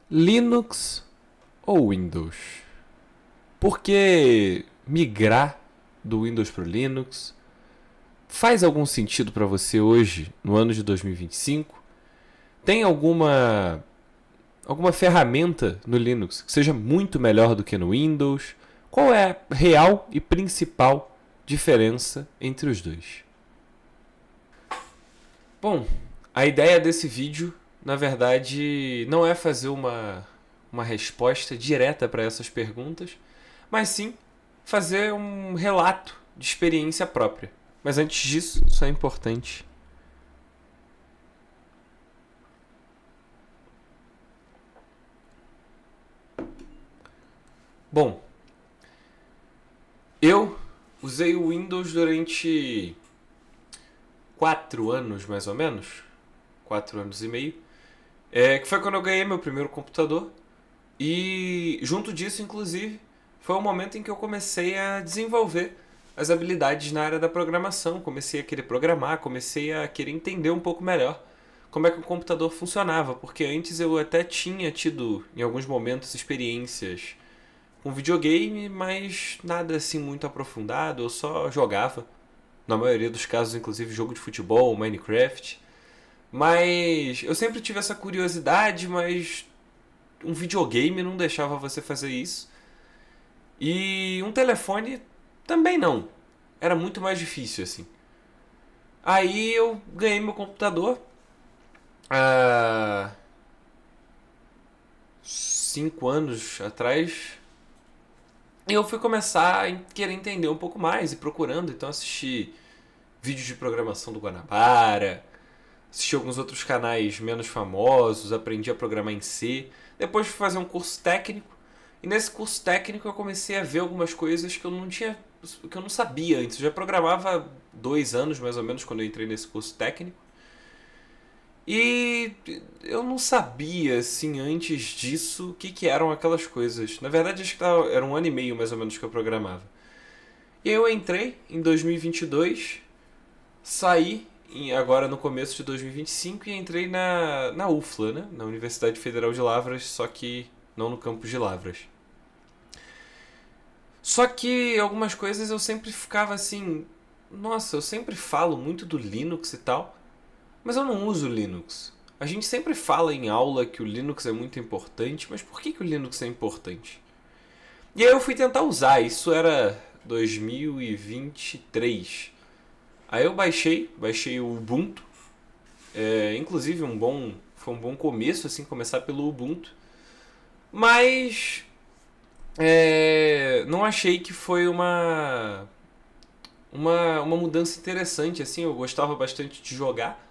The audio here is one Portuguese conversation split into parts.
Linux ou Windows? Por que migrar do Windows para o Linux? Faz algum sentido para você hoje, no ano de 2025? Tem alguma ferramenta no Linux que seja muito melhor do que no Windows? Qual é a real e principal diferença entre os dois? Bom, a ideia desse vídeo, na verdade, não é fazer uma resposta direta para essas perguntas, mas sim fazer um relato de experiência própria. Mas antes disso, só é importante. Bom, eu usei o Windows durante 4 anos, mais ou menos. 4 anos e meio. Que foi quando eu ganhei meu primeiro computador. E junto disso, inclusive, foi o momento em que eu comecei a desenvolver as habilidades na área da programação. Comecei a querer programar, comecei a querer entender um pouco melhor como é que o computador funcionava. Porque antes eu até tinha tido, em alguns momentos, experiências com videogame, mas nada assim muito aprofundado. Eu só jogava. Na maioria dos casos, inclusive, jogo de futebol, Minecraft. Mas eu sempre tive essa curiosidade, mas um videogame não deixava você fazer isso. E um telefone também não. Era muito mais difícil, assim. Aí eu ganhei meu computador há 5 anos atrás. E eu fui começar a querer entender um pouco mais e procurando. Então assisti vídeos de programação do Guanabara, assisti alguns outros canais menos famosos, aprendi a programar em C. Depois fui fazer um curso técnico. E nesse curso técnico eu comecei a ver algumas coisas que eu não sabia antes. Eu já programava há 2 anos mais ou menos quando eu entrei nesse curso técnico. E eu não sabia, assim, antes disso, o que eram aquelas coisas. Na verdade, acho que era 1 ano e meio mais ou menos que eu programava. E aí eu entrei em 2022, saí agora no começo de 2025 e entrei na UFLA, né? Na Universidade Federal de Lavras, só que não no campus de Lavras. Só que algumas coisas eu sempre ficava assim, nossa, eu sempre falo muito do Linux e tal, mas eu não uso Linux. A gente sempre fala em aula que o Linux é muito importante, mas por que o Linux é importante? E aí eu fui tentar usar, isso era 2023. Aí eu baixei o Ubuntu. Inclusive foi um bom começo, assim, começar pelo Ubuntu. Mas não achei que foi uma mudança interessante, assim. Eu gostava bastante de jogar.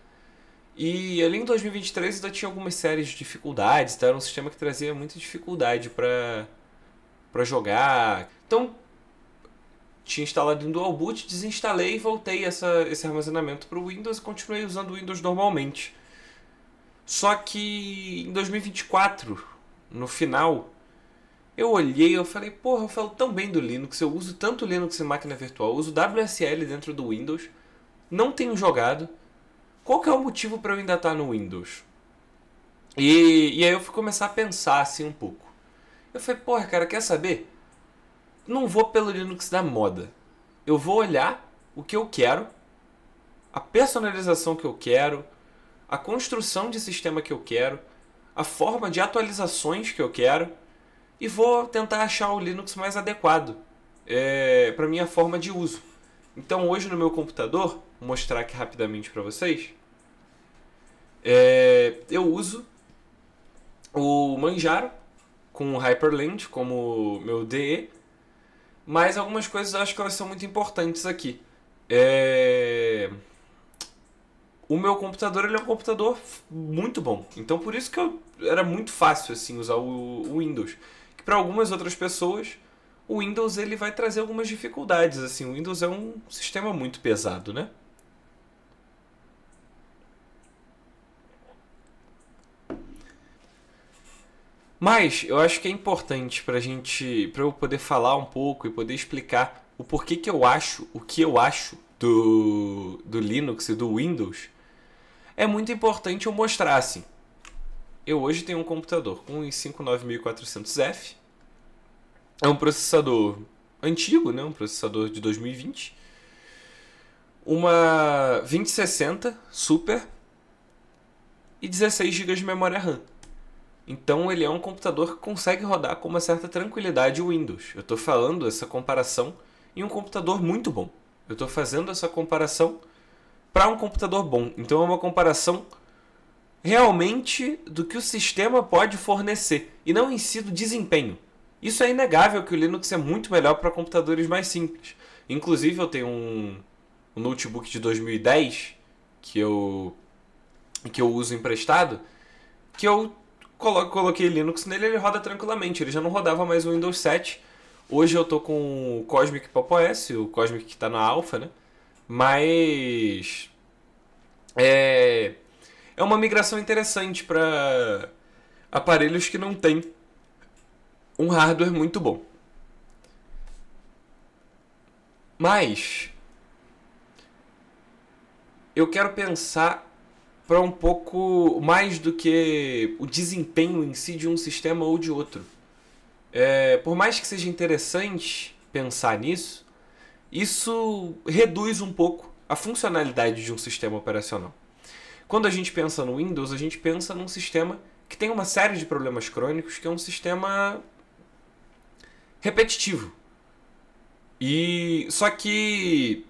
E ali em 2023 ainda tinha algumas sérias de dificuldades, tá? Era um sistema que trazia muita dificuldade para jogar. Então, tinha instalado em Dual Boot, desinstalei e voltei esse armazenamento para o Windows e continuei usando o Windows normalmente. Só que em 2024, no final, eu olhei e eu falei, porra, eu falo tão bem do Linux, eu uso tanto Linux em máquina virtual, eu uso WSL dentro do Windows, não tenho jogado. Qual que é o motivo para eu ainda estar no Windows? E aí eu fui começar a pensar assim um pouco. Eu falei, porra, cara, quer saber? Não vou pelo Linux da moda. Eu vou olhar o que eu quero, a personalização que eu quero, a construção de sistema que eu quero, a forma de atualizações que eu quero e vou tentar achar o Linux mais adequado para minha forma de uso. Então hoje no meu computador, vou mostrar aqui rapidamente para vocês, eu uso o Manjaro com o Hyperland como meu DE, mas algumas coisas eu acho que elas são muito importantes aqui. O meu computador ele é um computador muito bom, então por isso que era muito fácil assim usar o Windows. Que para algumas outras pessoas o Windows ele vai trazer algumas dificuldades, assim. O Windows é um sistema muito pesado, né? Mas eu acho que é importante para eu poder falar um pouco e poder explicar o porquê que eu acho, o que eu acho do Linux e do Windows, é muito importante eu mostrar assim. eu hoje tenho um computador com um i5 9400F. É um processador antigo, né? Um processador de 2020. Uma 2060 Super e 16 GB de memória RAM. Então ele é um computador que consegue rodar com uma certa tranquilidade o Windows. Eu estou falando essa comparação em um computador muito bom. Eu estou fazendo essa comparação para um computador bom. Então é uma comparação realmente do que o sistema pode fornecer e não em si do desempenho. Isso é inegável que o Linux é muito melhor para computadores mais simples. Inclusive eu tenho um notebook de 2010 que eu uso emprestado, que eu coloquei Linux nele e ele roda tranquilamente. Ele já não rodava mais o Windows 7. Hoje eu tô com o Cosmic Pop OS, o Cosmic que está na Alpha, né? Mas é uma migração interessante para aparelhos que não têm um hardware muito bom. Mas eu quero pensar para um pouco mais do que o desempenho em si de um sistema ou de outro. Por mais que seja interessante pensar nisso, isso reduz um pouco a funcionalidade de um sistema operacional. Quando a gente pensa no Windows, a gente pensa num sistema que tem uma série de problemas crônicos, que é um sistema repetitivo. E só que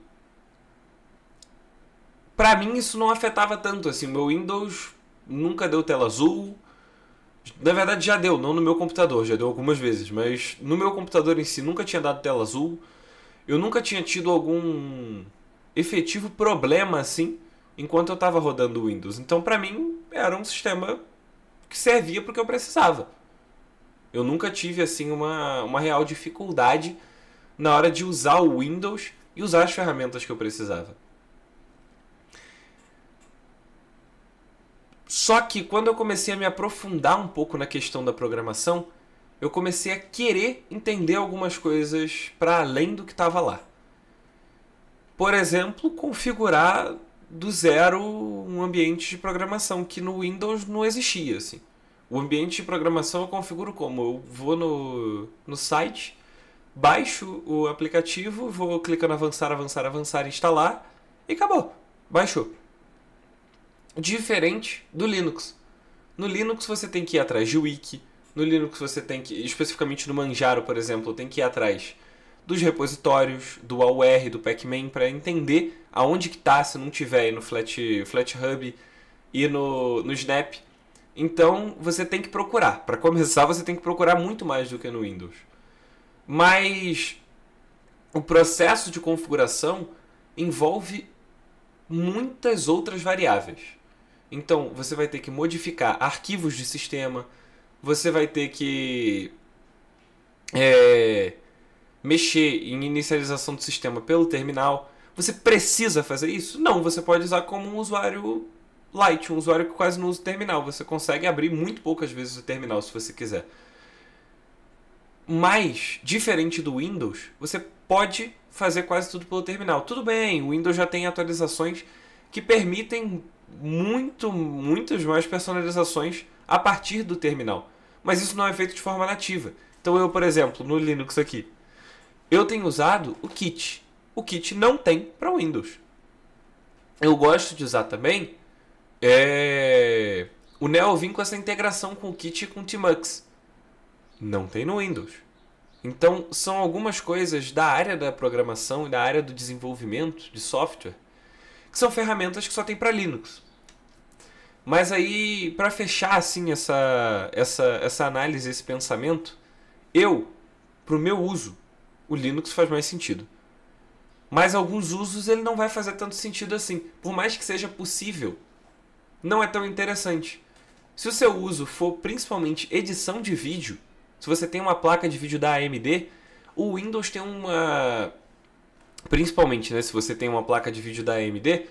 pra mim isso não afetava tanto assim. Meu Windows nunca deu tela azul. Na verdade já deu, não no meu computador, já deu algumas vezes, mas no meu computador em si nunca tinha dado tela azul. Eu nunca tinha tido algum efetivo problema assim enquanto eu estava rodando o Windows. Então pra mim era um sistema que servia porque eu precisava. Eu nunca tive assim uma real dificuldade na hora de usar o Windows e usar as ferramentas que eu precisava. Só que quando eu comecei a me aprofundar um pouco na questão da programação, eu comecei a querer entender algumas coisas para além do que estava lá. Por exemplo, configurar do zero um ambiente de programação que no Windows não existia. Assim. O ambiente de programação eu configuro como? Eu vou no site, baixo o aplicativo, vou clicando avançar, avançar, avançar, instalar e acabou. Baixou. Diferente do Linux. No Linux você tem que ir atrás de wiki. No Linux você tem que, especificamente no Manjaro, por exemplo, tem que ir atrás dos repositórios, do AUR, do Pacman, para entender aonde que está, se não tiver aí no FlatHub e no Snap. Então você tem que procurar. Para começar, você tem que procurar muito mais do que no Windows. Mas o processo de configuração envolve muitas outras variáveis. Então, você vai ter que modificar arquivos de sistema, você vai ter que mexer em inicialização do sistema pelo terminal. Você precisa fazer isso? Não, você pode usar como um usuário light, um usuário que quase não usa o terminal. Você consegue abrir muito poucas vezes o terminal se você quiser. Mas, diferente do Windows, você pode fazer quase tudo pelo terminal. Tudo bem, o Windows já tem atualizações que permitem muitas mais personalizações a partir do terminal. Mas isso não é feito de forma nativa. Então eu, por exemplo, no Linux aqui, eu tenho usado o Kit. O Kit não tem para Windows. Eu gosto de usar também o Neovim com essa integração com o Kit e com o Tmux. Não tem no Windows. Então são algumas coisas da área da programação e da área do desenvolvimento de software que são ferramentas que só tem para Linux. Mas aí, para fechar assim essa análise, esse pensamento, pro meu uso, o Linux faz mais sentido. Mas alguns usos ele não vai fazer tanto sentido assim. Por mais que seja possível, não é tão interessante. Se o seu uso for principalmente edição de vídeo, se você tem uma placa de vídeo da AMD, o Windows tem principalmente, né, se você tem uma placa de vídeo da AMD,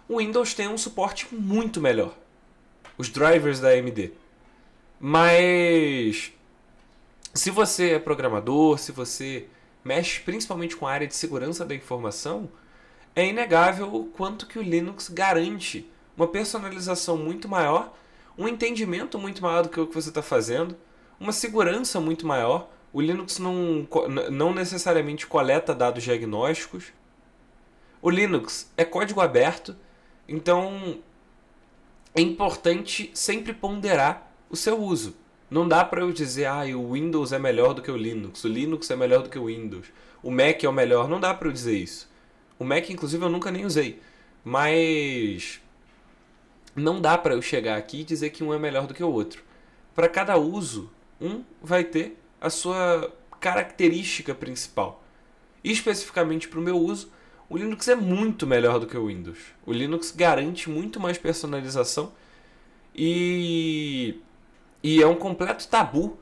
o Windows tem um suporte muito melhor. Os drivers da AMD. Mas se você é programador, se você mexe principalmente com a área de segurança da informação, é inegável o quanto que o Linux garante uma personalização muito maior, um entendimento muito maior do que o que você está fazendo, uma segurança muito maior. O Linux não necessariamente coleta dados diagnósticos. O Linux é código aberto, então é importante sempre ponderar o seu uso. Não dá para eu dizer, o Windows é melhor do que o Linux é melhor do que o Windows, o Mac é o melhor. Não dá para eu dizer isso. O Mac, inclusive, eu nunca nem usei. Mas não dá para eu chegar aqui e dizer que um é melhor do que o outro. Para cada uso, um vai ter a sua característica principal. E especificamente para o meu uso, o Linux é muito melhor do que o Windows. O Linux garante muito mais personalização e é um completo tabu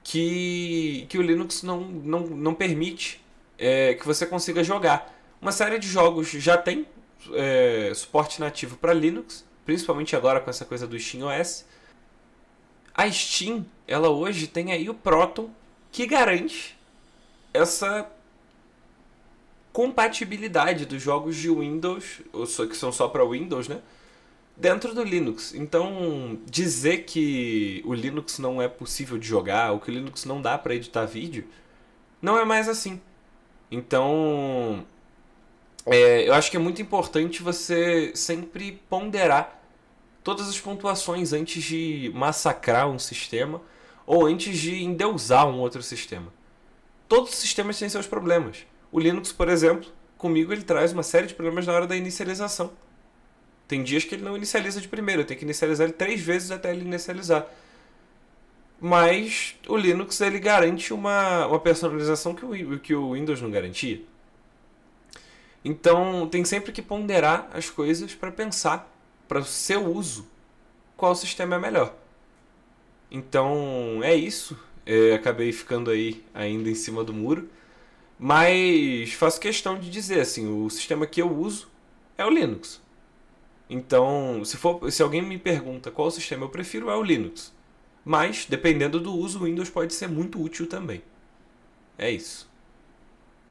que o Linux não permite que você consiga jogar. Uma série de jogos já tem suporte nativo para Linux, principalmente agora com essa coisa do SteamOS. A Steam, ela hoje tem aí o Proton, que garante essa compatibilidade dos jogos de Windows, que são só para Windows, né? Dentro do Linux. Então, dizer que o Linux não é possível de jogar, ou que o Linux não dá para editar vídeo, não é mais assim. Então, eu acho que é muito importante você sempre ponderar todas as pontuações antes de massacrar um sistema ou antes de endeusar um outro sistema. Todos os sistemas têm seus problemas. O Linux, por exemplo, comigo ele traz uma série de problemas na hora da inicialização. Tem dias que ele não inicializa de primeira, eu tenho que inicializar ele 3 vezes até ele inicializar. Mas o Linux ele garante uma personalização que o Windows não garantia. Então tem sempre que ponderar as coisas para pensar, para o seu uso, qual sistema é melhor. Então é isso. Acabei ficando aí ainda em cima do muro. Mas faço questão de dizer assim, o sistema que eu uso é o Linux. Então, se alguém me pergunta qual sistema eu prefiro, é o Linux. Mas, dependendo do uso, o Windows pode ser muito útil também. É isso.